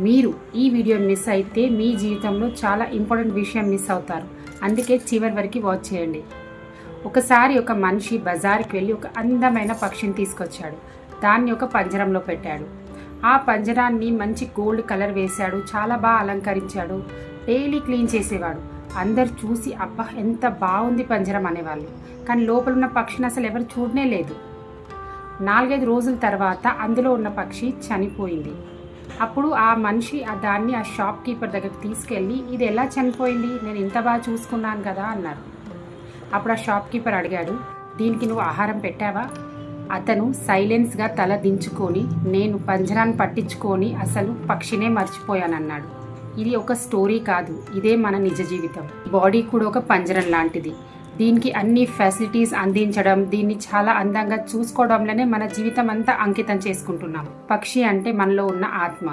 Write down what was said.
మీరు ఈ వీడియోని మిస్ అయితే మీ జీవితంలో చాలా ఇంపార్టెంట్ విషయం మిస్ అవుతారు. అందుకే చివరి వరకు వాచ్ చేయండి. ఒకసారి ఒక మనిషి బజార్కి వెళ్ళి ఒక అందమైన పక్షిని తీసుకొచ్చాడు. దాన్ని ఒక పంజరంలో పెట్టాడు. ఆ పంజరాన్ని మంచి గోల్డ్ కలర్ వేశాడు. చాలా బాగా అలంకరించాడు. డైలీ క్లీన్ చేసేవాడు. అందరు చూసి అబ్బా ఎంత బాగుంది పంజరం అనేవాళ్ళు. కానీ లోపల ఉన్న పక్షిని అసలు ఎవరు చూడనే లేదు. 4-5 రోజుల తర్వాత అందులో ఉన్న పక్షి చనిపోయింది. అప్పుడు ఆ మనిషి దాన్ని ఆ షాప్ కీపర్ దగ్గరికి తీసుకెళ్ళి ఇది ఎలా చనిపోయింది, నేను ఇంత బాగా చూసుకున్నాను కదా అన్నారు. అప్పుడు ఆ షాప్ కీపర్ అడిగాడు, దీనికి నువ్వు ఆహారం పెట్టావా? అతను సైలెన్స్గా తల దించుకొని నేను పంజరాన్ని పట్టించుకొని అసలు పక్షినే మర్చిపోయానన్నాడు. ఇది ఒక స్టోరీ కాదు, ఇదే మన నిజ జీవితం. బాడీ కూడా ఒక పంజరం లాంటిది. దీనికి అన్ని ఫెసిలిటీస్ అందించడం, దీన్ని చాలా అందంగా చూసుకోవడంలోనే మన జీవితం అంతా అంకితం చేసుకుంటున్నాం. పక్షి అంటే మనలో ఉన్న ఆత్మ.